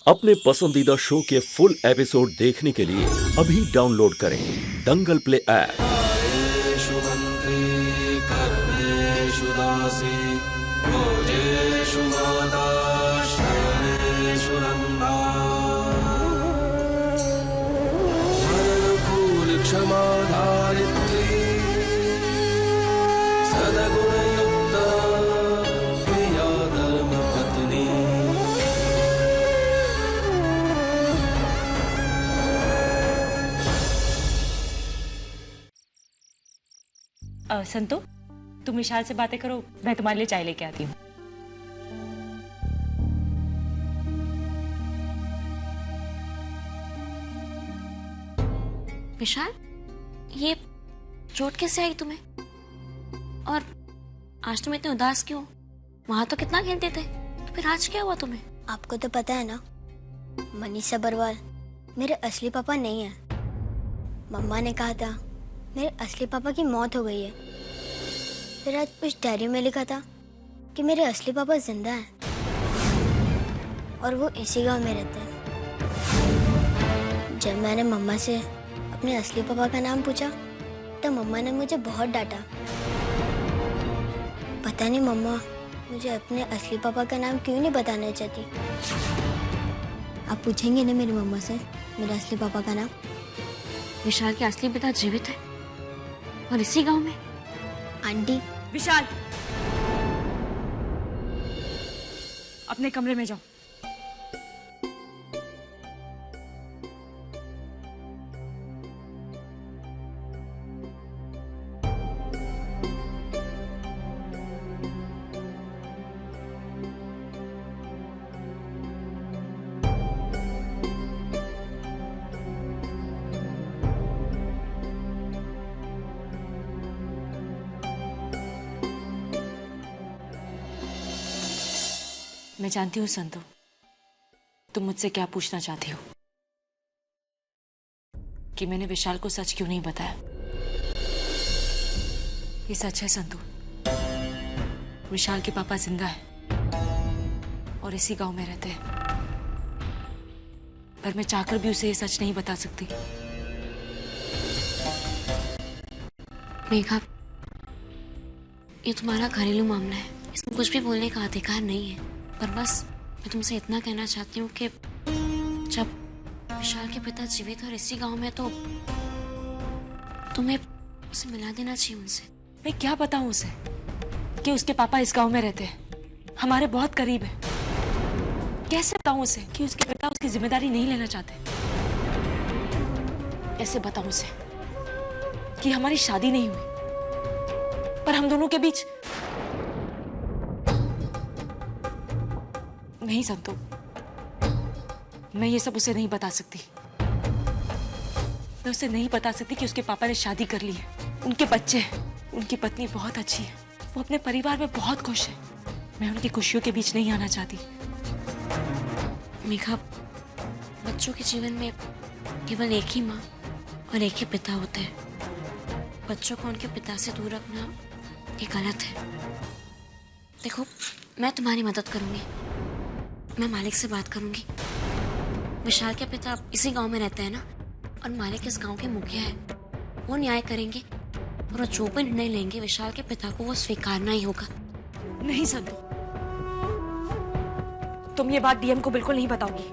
अपने पसंदीदा शो के फुल एपिसोड देखने के लिए अभी डाउनलोड करें दंगल प्ले ऐप। कर्मेषु मन्त्रे कर्मेषु दासी भोजेषु माता शयनेषु नन्दा मननुकूल क्षमा धारित्री सद्गुणयुक्ता प्रिया धर्मपत्नी। संतो, तुम विशाल से बातें करो, मैं तुम्हारे लिए चाय लेके आती हूँ। विशाल, ये चोट कैसे आई तुम्हें? और आज तुम इतने उदास क्यों? वहां तो कितना खेलते थे, तो फिर आज क्या हुआ तुम्हें? आपको तो पता है ना, मनीष अग्रवाल मेरे असली पापा नहीं है। मम्मा ने कहा था मेरे असली पापा की मौत हो गई है। फिर आज उस डायरी में लिखा था कि मेरे असली पापा जिंदा हैं और वो इसी गांव में रहते हैं। जब मैंने मम्मा से अपने असली पापा का नाम पूछा तो मम्मा ने मुझे बहुत डांटा। पता नहीं मम्मा मुझे अपने असली पापा का नाम क्यों नहीं बताना चाहती। आप पूछेंगे ना मेरी मम्मा से मेरे असली पापा का नाम? विशाल के असली पिता जीवित है और इसी गांव में? आंटी, विशाल, अपने कमरे में जाओ। मैं जानती हूँ संतो, तुम मुझसे क्या पूछना चाहती हो, कि मैंने विशाल को सच क्यों नहीं बताया। ये सच है संतो, विशाल के पापा जिंदा है और इसी गांव में रहते हैं, पर मैं चाहकर भी उसे ये सच नहीं बता सकती। मेघा, ये तुम्हारा घरेलू मामला है, इसमें कुछ भी बोलने का अधिकार नहीं है। पर बस मैं तुमसे इतना कहना चाहती हूँ कि जब विशाल के पिता जीवित और इसी गांव में, तो तुम्हें उसे मिला देना चाहिए उनसे। मैं क्या बताऊं उसे कि उसके पापा इस गांव में रहते हैं, हमारे बहुत करीब है। कैसे बताऊं उसे कि उसके पिता उसकी जिम्मेदारी नहीं लेना चाहते? कैसे बताऊं उसे कि हमारी शादी नहीं हुई पर हम दोनों के बीच? नहीं संतो, मैं ये सब उसे नहीं बता सकती। मैं उसे नहीं बता सकती कि उसके पापा ने शादी कर ली है, उनके बच्चे हैं, उनकी पत्नी बहुत अच्छी है, वो अपने परिवार में बहुत खुश है। मैं उनकी खुशियों के बीच नहीं आना चाहती। मेघा, बच्चों के जीवन में केवल एक ही माँ और एक ही पिता होते हैं। बच्चों को उनके पिता से दूर रखना ये गलत है। देखो, मैं तुम्हारी मदद करूंगी, मैं मालिक से बात करूंगी। विशाल के पिता इसी गांव में रहते हैं ना, और मालिक इस गांव के मुखिया है। वो न्याय करेंगे और जो भी निर्णय लेंगे विशाल के पिता को वो स्वीकारना ही होगा। नहीं संतो, तुम ये बात डीएम को बिल्कुल नहीं बताओगी।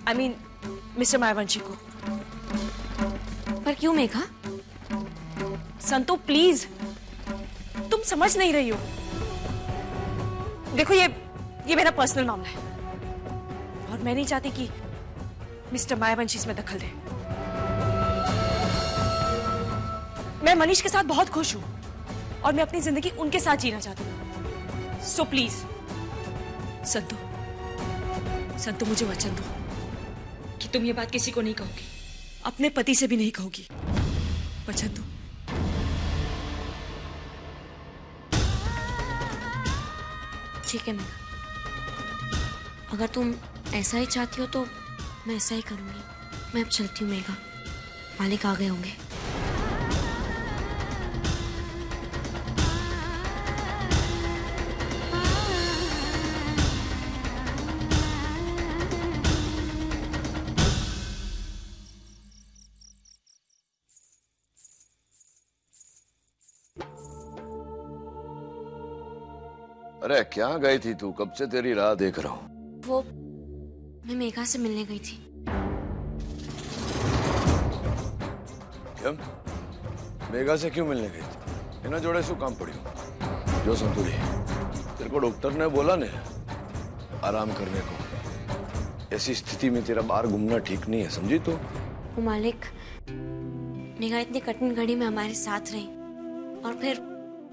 आई मीन मिस्टर मायावंशी को। पर क्यों मेघा? संतो प्लीज, तुम समझ नहीं रही हो। देखो, ये मेरा पर्सनल मामला है और मैं नहीं चाहती कि मिस्टर मायावंशी इसमें दखल दे। मैं मनीष के साथ बहुत खुश हूं और मैं अपनी जिंदगी उनके साथ जीना चाहती हूँ। सो प्लीज संतो, मुझे वचन दो कि तुम ये बात किसी को नहीं कहोगी, अपने पति से भी नहीं कहोगी। वचन दो। ठीक है मेघा, अगर तुम ऐसा ही चाहती हो तो मैं ऐसा ही करूंगी। मैं अब चलती हूँ मेघा, मालिक आ गए होंगे। अरे क्या गई थी तू? कब से तेरी राह देख रहा हूँ। वो मैं मेघा से मिलने गई थी। કેમ? मेघा से क्यों मिलने गई थी? इना जोड़े शू काम पड़ियो? जो संतुली, तेरे को डॉक्टर ने बोला ने आराम करने को। ऐसी स्थिति में तेरा बाहर घूमना ठीक नहीं है, समझी तू? वो मालिक, मेघा इतनी कठिन घड़ी में हमारे साथ रही और फिर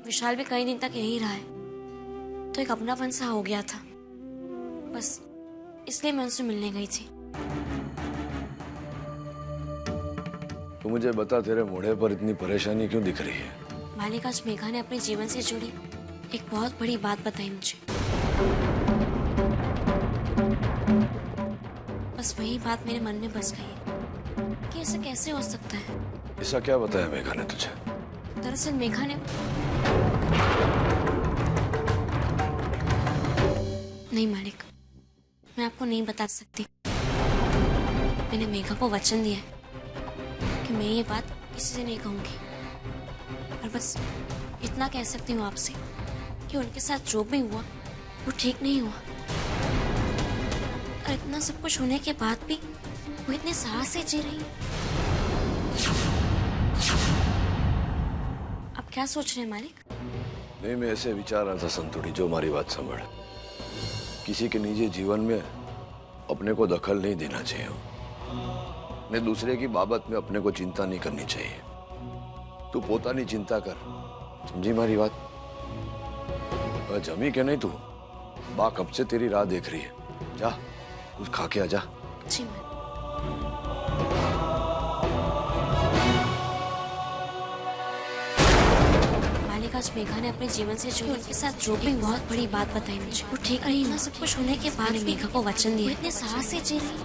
विशाल भी कई दिन तक यहीं रहा है, तो एक अपनापन सा हो गया था। बस इसलिए मैं उनसे मिलने गई थी। तू मुझे बता, तेरे मोढ़े पर इतनी परेशानी क्यों दिख रही है? मालिक, आज मेघा ने अपने जीवन से जुड़ी एक बहुत बड़ी बात बताई मुझे। बस वही बात मेरे मन में बस गई कि ऐसा कैसे हो सकता है। ऐसा क्या बताया मेघा ने तुझे? दरअसल मेघा ने नहीं मालिक, मैं आपको नहीं बता सकती। मैंने मेघा को वचन दिया है कि मैं ये बात किसी से नहीं कहूंगी, और बस इतना कह सकती हूँ आपसे कि उनके साथ जो भी हुआ वो ठीक नहीं हुआ। और इतना सब कुछ होने के बाद भी वो इतने साहस से जी रही है। अब क्या सोच रहे हैं मालिक? नहीं, मैं ऐसे विचार रहा था संतुड़ी, जो हमारी बात समझ। किसी के निजी जीवन में अपने को दखल नहीं देना चाहिए। ने दूसरे की बाबत में अपने को चिंता नहीं करनी चाहिए। तू पोतानी चिंता कर, समझी मारी बात? जमी के नहीं तू? बा कब से तेरी राह देख रही है। जा कुछ खा के आ जा। जी मैं मालिक, आज मेघा ने अपने जीवन से जुड़ी उनके साथ जो भी बहुत बड़ी बात बताई मुझे, वो ठीक नहीं हुआ। सब कुछ होने के बाद मेघा को वचन दिया, इतने साहस से जी रही।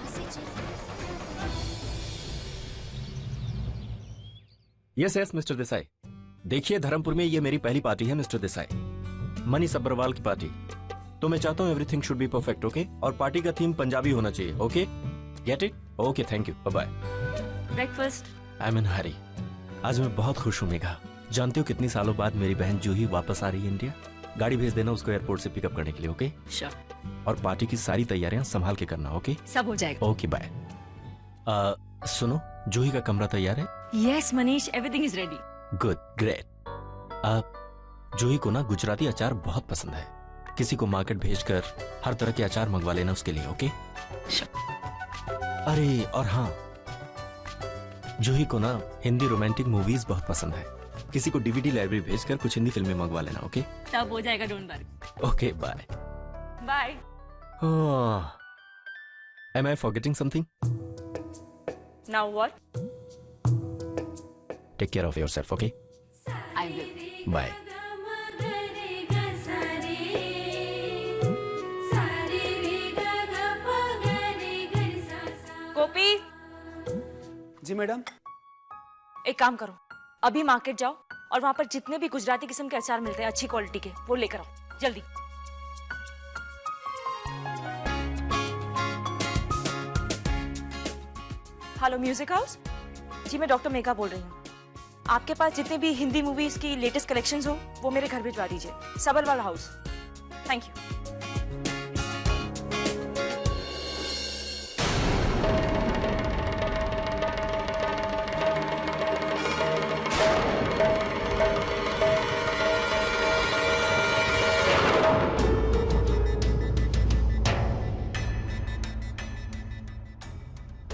यस यस मिस्टर देसाई, देखिए धर्मपुर में ये मेरी पहली पार्टी है मिस्टर देसाई, मनीष सब्बरवाल की पार्टी। तो मैं चाहता हूँ everything should be perfect, okay? और पार्टी का थीम पंजाबी होना चाहिए, okay? Get it? Okay, thank you, bye bye. Breakfast. I am in hurry. आज मैं बहुत खुश हूँ मेघा। जानते हो कितनी सालों बाद मेरी बहन जूही वापस आ रही है इंडिया। गाड़ी भेज देना उसको एयरपोर्ट से पिकअप करने के लिए, ओके? श्योर। और पार्टी की सारी तैयारियां संभाल के करना, ओके? सब हो जाएगा। Okay bye. सुनो, जूही का कमरा तैयार है? Yes Manish, everything is ready. Good, great. Juhi को ना गुजराती अचार बहुत पसंद है। किसी को मार्केट भेजकर हर तरह के अचार मंगवा लेना उसके लिए, ओके? अरे और हाँ, जूही को ना हिंदी रोमांटिक मूवीज बहुत पसंद है। किसी को डीवीडी लाइब्रेरी भेजकर कुछ हिंदी फिल्में मंगवा लेना, ओके? सब हो जाएगा, don't worry. Okay bye bye. Am I forgetting something? Now what? Take care of yourself, okay? I will. Bye. Gopi, जी मैडम। एक काम करो, अभी मार्केट जाओ और वहां पर जितने भी गुजराती किस्म के अचार मिलते हैं अच्छी क्वालिटी के, वो लेकर आओ जल्दी। Hello music house. जी मैं डॉक्टर मेघा बोल रही हूँ। आपके पास जितने भी हिंदी मूवीज की लेटेस्ट कलेक्शंस हो वो मेरे घर भिजवा दीजिए, सबरवाल हाउस। Thank you.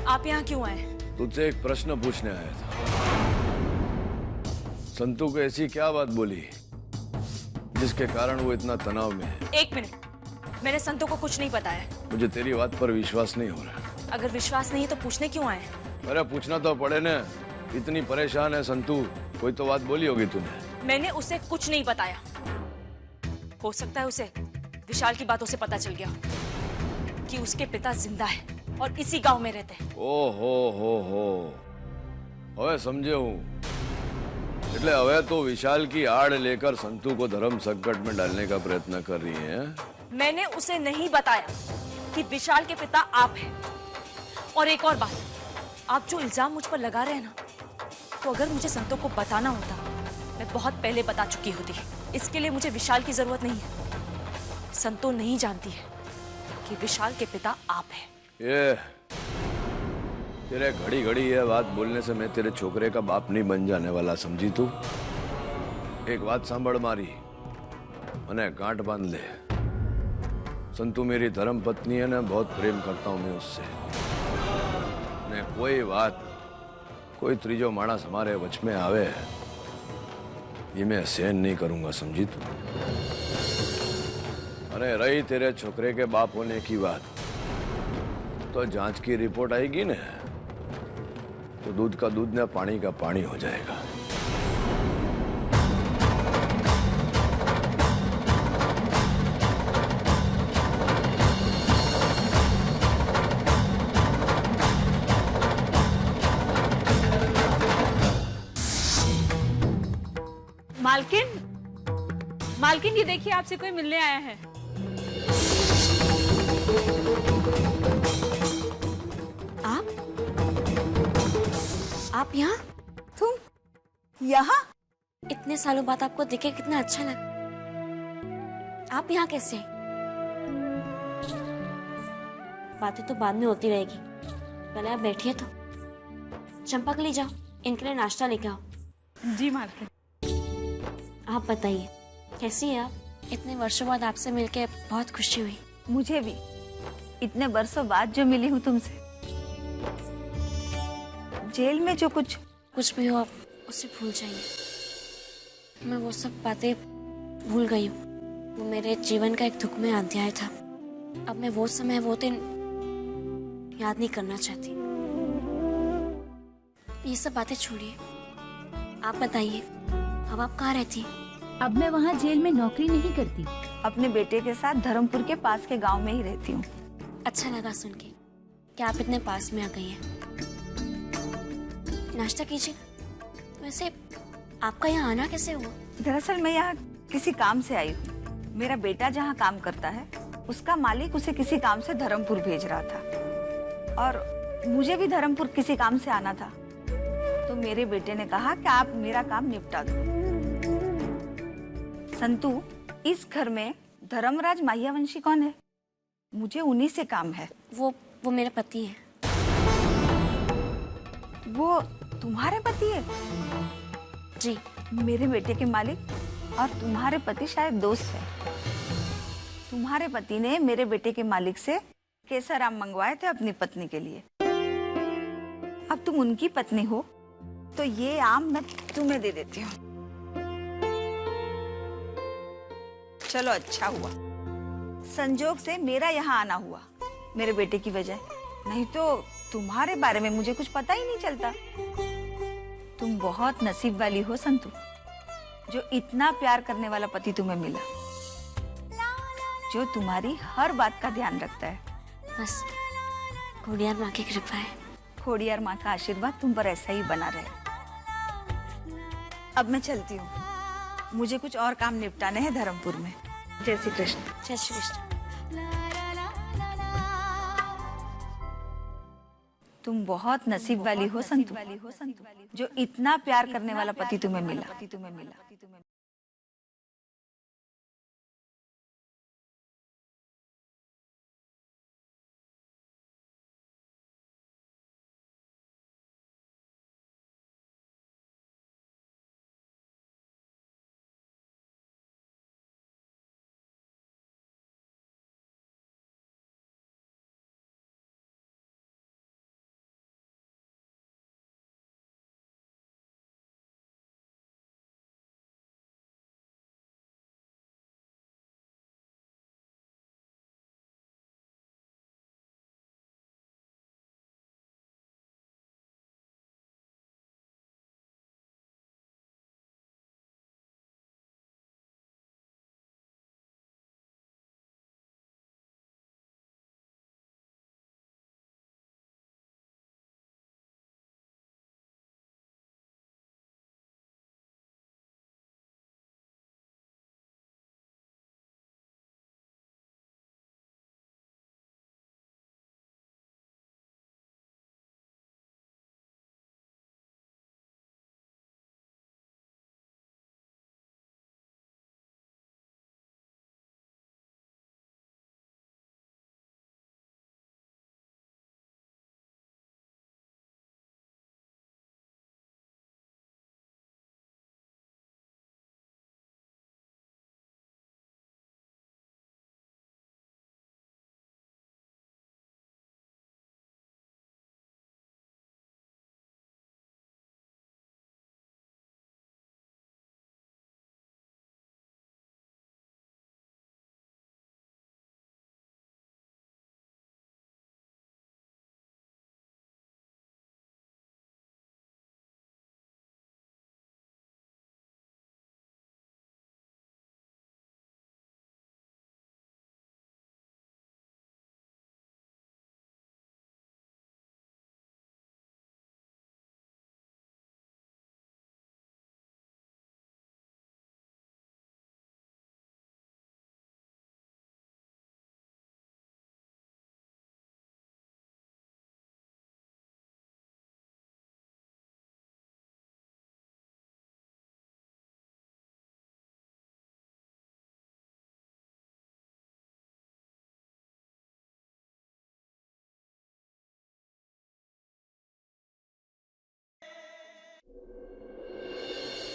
आप यहाँ क्यों आए? तुझसे एक प्रश्न पूछने आया था। संतू को ऐसी क्या बात बोली जिसके कारण वो इतना तनाव में है? एक मिनट, मैंने संतों को कुछ नहीं बताया। मुझे तेरी बात पर विश्वास नहीं हो रहा। अगर विश्वास नहीं है तो पूछने क्यों आए? अरे पूछना तो पड़े न, इतनी परेशान है संतू, कोई तो बात बोली होगी तूने। मैंने उसे कुछ नहीं बताया। हो सकता है उसे विशाल की बातों से पता चल गया कि उसके पिता जिंदा है और इसी गांव में रहते हैं। ओ हो હવે समझे हूँ। એટલે હવે तो विशाल की आड़ लेकर संतू को धर्म संकट में डालने का प्रयत्न कर रही है। मैंने उसे नहीं बताया कि विशाल के पिता आप हैं। और एक और बात, आप जो इल्जाम मुझ पर लगा रहे हैं ना, तो अगर मुझे संतों को बताना होता मैं बहुत पहले बता चुकी होती। इसके लिए मुझे विशाल की जरूरत नहीं है। संतो नहीं जानती है कि विशाल के पिता आप हैं। ये तेरे घड़ी घड़ी ये बात बोलने से मैं तेरे छोकरे का बाप नहीं बन जाने वाला, समझी तू? एक बात सांभळ मारी, मने गांठ बांध ले। संतू मेरी धर्म पत्नी है ना, बहुत प्रेम करता हूं मैं उससे। ने कोई बात, कोई त्रीजो माणस हमारे वच में आवे, ये मैं सहन नहीं करूंगा, समझी तू? अरे रही तेरे छोकरे के बाप होने की बात, तो जांच की रिपोर्ट आएगी ना, तो दूध का दूध ना पानी का पानी हो जाएगा। मालकिन ये देखिए, आपसे कोई मिलने आया है। आप यहाँ? तुम यहाँ? इतने सालों बाद आपको देखे कितना अच्छा लगा। आप यहाँ कैसे? बातें तो बाद में होती रहेगी, पहले आप बैठिए तो। चंपा के लिए जाओ, इनके लिए नाश्ता लेके आओ। जी मालकिन। आप बताइए कैसी है आप? इतने वर्षों बाद आपसे मिलके बहुत खुशी हुई। मुझे भी इतने वर्षों बाद जो मिली हूँ तुमसे। जेल में जो कुछ भी हो, आप उसे भूल जाइए। मैं वो सब बातें भूल गई हूँ। वो मेरे जीवन का एक दुखमय अध्याय था। अब मैं वो समय, वो दिन याद नहीं करना चाहती। ये सब बातें छोड़िए, आप बताइए अब आप कहाँ रहती? अब मैं वहाँ जेल में नौकरी नहीं करती। अपने बेटे के साथ धर्मपुर के पास के गांव में ही रहती हूँ। अच्छा लगा सुन के कि आप इतने पास में आ गई हैं। नाश्ता कीजिए। वैसे आपका यहाँ आना कैसे हुआ? दरअसल मैं यहाँ किसी काम से आई हूँ। मेरा बेटा जहाँ काम करता है, उसका मालिक उसे किसी काम से धर्मपुर भेज रहा था, और मुझे भी धर्मपुर किसी काम से आना था। तो मेरे बेटे ने कहा कि आप मेरा काम निपटा दो। संतू, इस घर में धर्मराज माह्यावंशी कौन है? मुझे उन्हीं से काम है। वो मेरे पति हैं। वो तुम्हारे पति है? जी। मेरे बेटे के मालिक और तुम्हारे पति शायद दोस्त है। तुम्हारे पति ने मेरे बेटे के मालिक से केसर आम मंगवाए थे अपनी पत्नी के लिए। अब तुम उनकी पत्नी हो, तो ये आम मैं तुम्हें दे देती हूँ। चलो अच्छा हुआ, संजोग से मेरा यहाँ आना हुआ मेरे बेटे की वजह, नहीं तो तुम्हारे बारे में मुझे कुछ पता ही नहीं चलता। तुम बहुत नसीब वाली हो संतू, जो इतना प्यार करने वाला पति तुम्हें मिला, जो तुम्हारी हर बात का ध्यान रखता है। बस खोडियार माँ की कृपा है। खोडियार माँ का आशीर्वाद तुम पर ऐसा ही बना रहे। अब मैं चलती हूँ, मुझे कुछ और काम निपटाने हैं धर्मपुर में। जय श्री कृष्ण। जय श्री कृष्ण। तुम बहुत नसीब वाली हो संतू, जो इतना प्यार करने वाला पति तुम्हें मिला।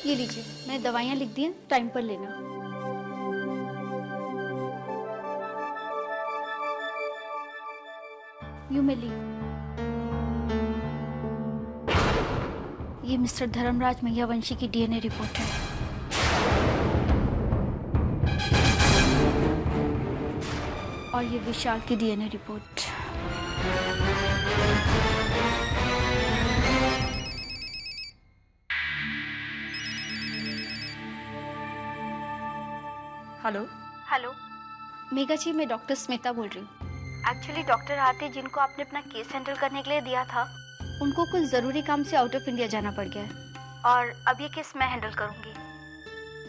ये लीजिए, मैंने दवाइयाँ लिख दी हैं, टाइम पर लेना। यू में ली। ये मिस्टर धर्मराज मैयावंशी की डीएनए रिपोर्ट है। और ये विशाल की DNA report. Hello hello Megha ji, मैं डॉक्टर स्मिता बोल रही हूँ। एक्चुअली डॉक्टर आरती, जिनको आपने अपना केस हैंडल करने के लिए दिया था, उनको कुछ ज़रूरी काम से आउट ऑफ इंडिया जाना पड़ गया है और अब ये केस मैं हैंडल करूँगी।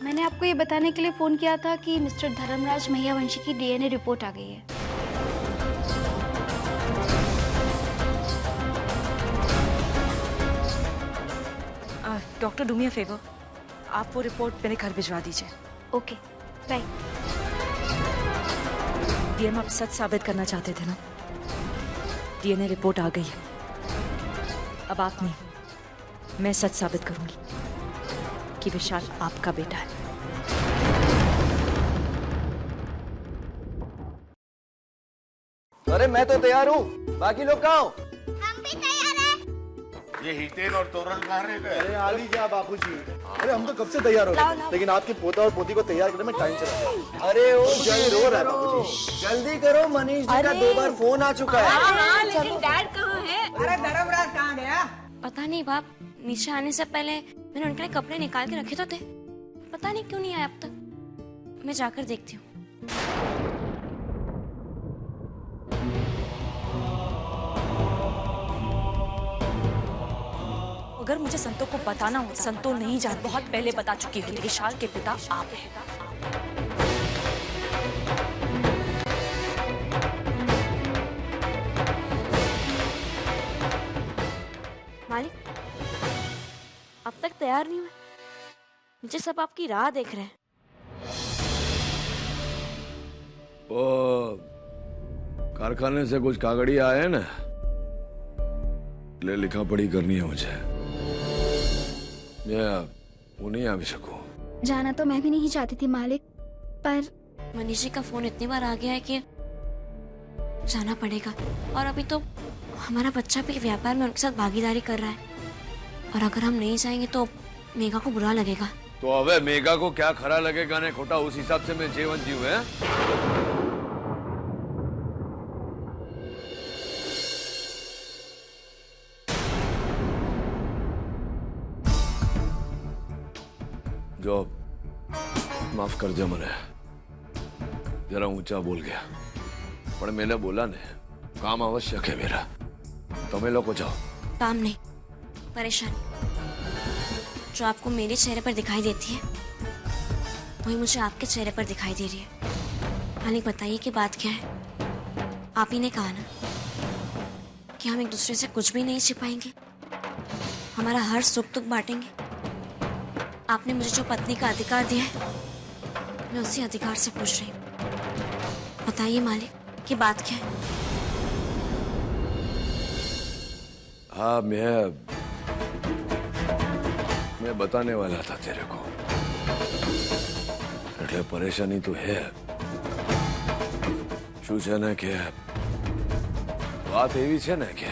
मैंने आपको ये बताने के लिए फ़ोन किया था कि मिस्टर धर्मराज मैयावंशी की डीएनए रिपोर्ट आ गई है। Doctor do me a favour, आप वो रिपोर्ट मेरे घर भिजवा दीजिए। Okay bye. डीएम, आप सच साबित करना चाहते थे ना? डीएनए रिपोर्ट आ गई है। अब आप नहीं, मैं सच साबित करूंगी कि विशाल आपका बेटा है। अरे मैं तो तैयार हूँ, बाकी लोग कहाँ हो? हम भी तैयार हैं। ये हितेन और तोरण कहाँ रह गए? अरे आ लीजिए बाबूजी। अरे हम तो कब से तैयार हो गए, लेकिन आपके पोता और पोती को तैयार करने में टाइम चला गया। अरे ओ जल्दी रो रहा है बाबूजी, जल्दी करो, मनीष जी का 2 बार फोन आ चुका है। लेकिन डैड कहाँ है? अरे धर्मराज कहाँ गया? पता नहीं बाप, नीचे आने से पहले मैंने उनके लिए कपड़े निकाल के रखे तो थे, पता नहीं क्यों नहीं आया अब तक। मैं जाकर देखती हूँ। अगर मुझे संतो को बताना होता, संतो नहीं जानती, बहुत पहले बता चुकी होती। विशाल के पिता आप हैं। मालिक, अब तक तैयार नहीं हुए। मुझे सब आपकी राह देख रहे हैं। वो कारखाने से कुछ कागड़ी आए हैं ना, ले लिखा पढ़ी करनी है मुझे। मैं नहीं आ भी सकूं। जाना तो मैं भी नहीं चाहती थी मालिक, पर मनीष जी का फोन इतनी बार आ गया है कि जाना पड़ेगा। और अभी तो हमारा बच्चा भी व्यापार में उनके साथ भागीदारी कर रहा है, और अगर हम नहीं जाएंगे तो मेघा को बुरा लगेगा। तो अबे मेघा को क्या खरा लगेगा ने खोटा, उस हिसाब से मैं जीवन जीव है। जो माफ कर दे, मैंने जरा ऊंचा बोल गया, पर मैंने बोला ने काम आवश्यक है मेरा। तुम्हें लोग को जाओ। काम नहीं, परेशानी जो आपको मेरे चेहरे पर दिखाई देती है वही मुझे आपके चेहरे पर दिखाई दे रही है। मालिक बताइए कि बात क्या है? आप ही ने कहा ना कि हम एक दूसरे से कुछ भी नहीं छिपाएंगे, हमारा हर सुख दुख बांटेंगे। आपने मुझे जो पत्नी का अधिकार दिया है, मैं उसी अधिकार से पूछ रही हूँ। बताइए मालिक कि बात क्या है? हाँ, मैं बताने वाला था तेरे को, એટલે પરેશાની તો હે। શું છે ને કે વાત એવી છે ને કે